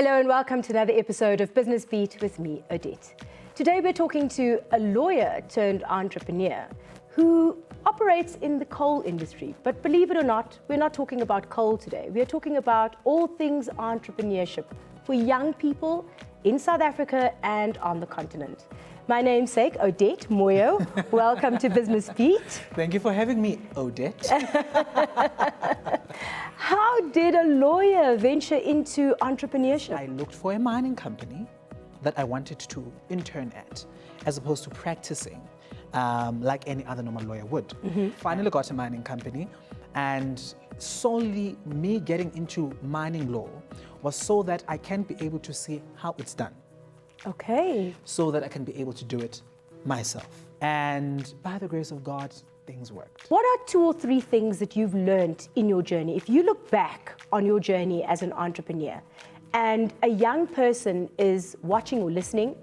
Hello and welcome to another episode of Business Beat with me, Odette. Today we're talking to a lawyer turned entrepreneur who operates in the coal industry. But believe it or not, we're not talking about coal today. We're talking about all things entrepreneurship for young people in South Africa and on the continent. My namesake, Odette Moyo. Welcome to Business Beat. Thank you for having me, Odette. How did a lawyer venture into entrepreneurship? I looked for a mining company that I wanted to intern at, as opposed to practicing like any other normal lawyer would. Finally got a mining company, and solely me getting into mining law was so that I can be able to see how it's done. Okay. So that I can be able to do it myself. And by the grace of God, things worked. What are 2 or 3 things that you've learned in your journey? If you look back on your journey as an entrepreneur and a young person is watching or listening,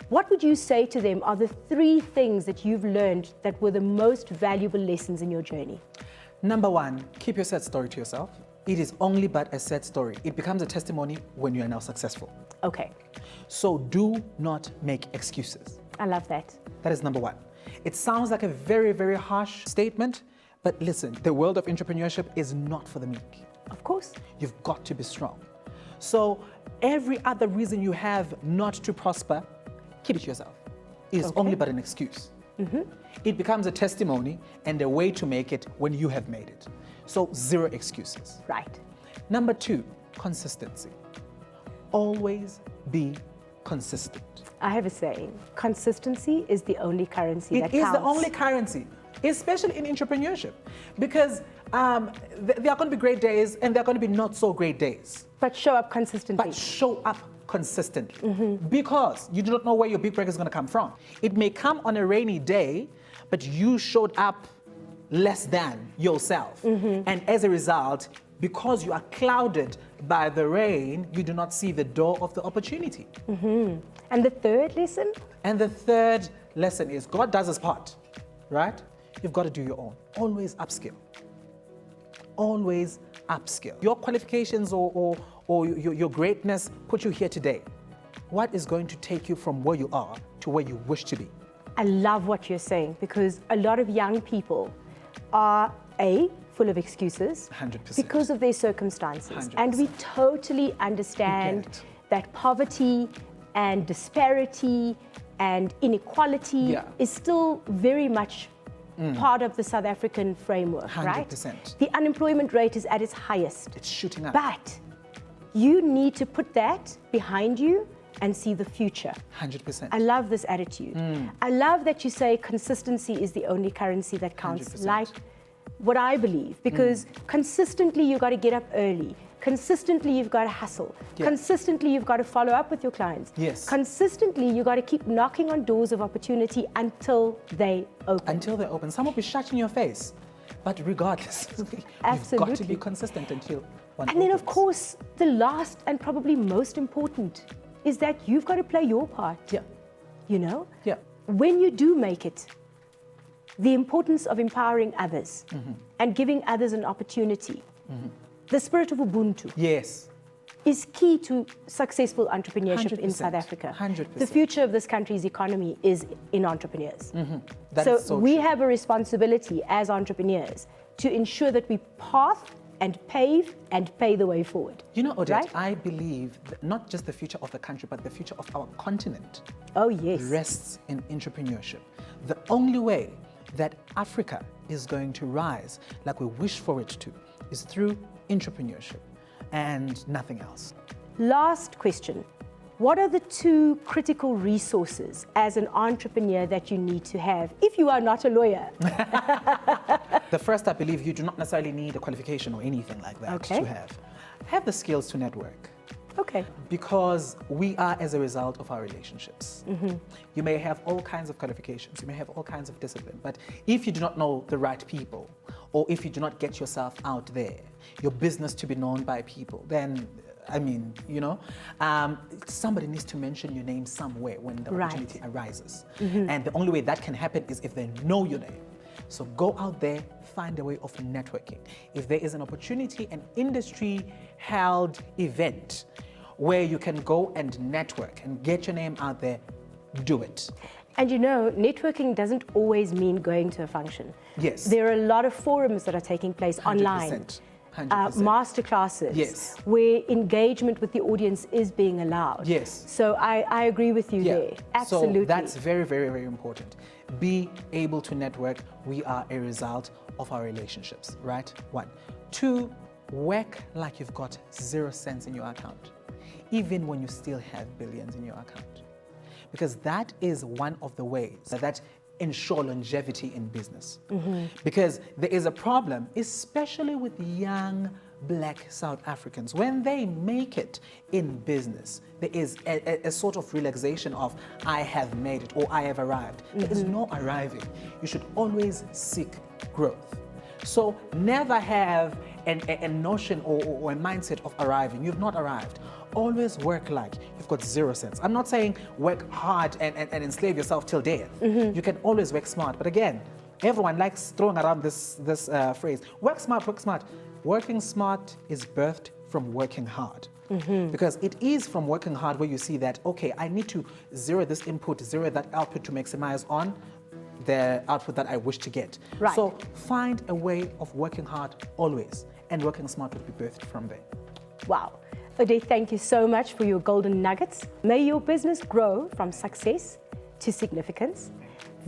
what would you say to them are the 3 things that you've learned that were the most valuable lessons in your journey? Number 1, keep your sad story to yourself. It is only but a sad story. It becomes a testimony when you are now successful. Okay. So do not make excuses. I love that. That is number 1. It sounds like a very, very harsh statement, but listen, the world of entrepreneurship is not for the meek. Of course. You've got to be strong. So every other reason you have not to prosper, keep it to yourself. It is only but an excuse. It becomes a testimony and a way to make it when you have made it. So 0 excuses. Right. Number 2, consistency. Always be consistent. I have a saying, consistency is the only currency that counts. It is the only currency, especially in entrepreneurship, because there are going to be great days and there are going to be not so great days. But show up consistently. But show up consistently, because you do not know where your big break is going to come from. It may come on a rainy day, but you showed up less than yourself. And as a result, because you are clouded by the rain, you do not see the door of the opportunity. And the third lesson? And the third lesson is God does his part, right? You've got to do your own. Always upskill. Always upskill. Your qualifications or your greatness put you here today. What is going to take you from where you are to where you wish to be? I love what you're saying, because a lot of young people are full of excuses 100%. because of their circumstances. 100%. And we totally understand that poverty and disparity and inequality is still very much part of the South African framework, 100%. right? The unemployment rate is at its highest. It's shooting up. But you need to put that behind you and see the future. 100%. I love this attitude. I love that you say consistency is the only currency that counts, 100%. like what I believe, because consistently you've got to get up early. Consistently you've got to hustle. Consistently you've got to follow up with your clients. Yes. Consistently you've got to keep knocking on doors of opportunity until they open. Until they open. Some will be shut in your face, but regardless, you've got to be consistent until one And then of opens. course, the last and probably most important is that you've got to play your part. Yeah. You know? Yeah. When you do make it, the importance of empowering others and giving others an opportunity, the spirit of Ubuntu Yes. is key to successful entrepreneurship in 100%, South Africa. 100%. The future of this country's economy is in entrepreneurs. That So is so we true. have a responsibility as entrepreneurs to ensure that we path and pave and pay the way forward. You know, Odette, right? I believe that not just the future of the country, but the future of our continent Oh, yes. rests in entrepreneurship. The only way that Africa is going to rise like we wish for it to is through entrepreneurship and nothing else. Last question. What are the 2 critical resources as an entrepreneur that you need to have if you are not a lawyer? The first, I believe you do not necessarily need a qualification or anything like that to have. Have the skills to network. Okay. Because we are as a result of our relationships. You may have all kinds of qualifications, you may have all kinds of discipline, but if you do not know the right people, or if you do not get yourself out there, your business to be known by people, then, I mean, you know, somebody needs to mention your name somewhere when the opportunity arises. And the only way that can happen is if they know your name. So go out there, find a way of networking. If there is an opportunity, an industry-held event where you can go and network and get your name out there, do it. And you know, networking doesn't always mean going to a function. Yes. There are a lot of forums that are taking place 100%. online. 100%. Masterclasses, Yes. where engagement with the audience is being allowed. Yes. So I agree with you there. Absolutely. So that's very, very, very important. Be able to network. We are a result of our relationships, right? 1. 2, work like you've got 0 cents in your account, even when you still have billions in your account. Because that is one of the ways that ensure longevity in business. Because there is a problem, especially with young Black South Africans. When they make it in business, there is a sort of relaxation of, I have made it or I have arrived. There is no arriving. You should always seek growth. So never have a notion or a mindset of arriving. You've not arrived. Always work like you've got 0 cents. I'm not saying work hard and enslave yourself till death. You can always work smart. But again, everyone likes throwing around this phrase, work smart, work smart. Working smart is birthed from working hard. Because it is from working hard where you see that, okay, I need to zero this input, zero that output to maximize on the output that I wish to get. Right. So find a way of working hard always, and working smart will be birthed from there. Wow. Odette, thank you so much for your golden nuggets. May your business grow from success to significance.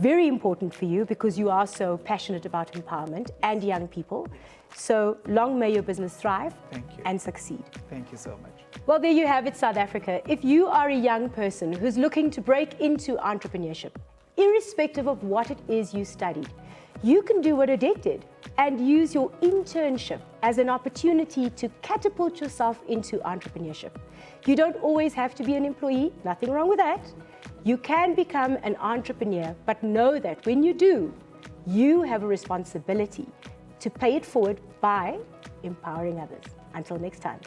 Very important for you because you are so passionate about empowerment and young people. So long may your business thrive and succeed. Thank you so much. Well, there you have it, South Africa. If you are a young person who's looking to break into entrepreneurship, irrespective of what it is you studied, you can do what Odette did and use your internship as an opportunity to catapult yourself into entrepreneurship. You don't always have to be an employee, nothing wrong with that. You can become an entrepreneur, but know that when you do, you have a responsibility to pay it forward by empowering others. Until next time.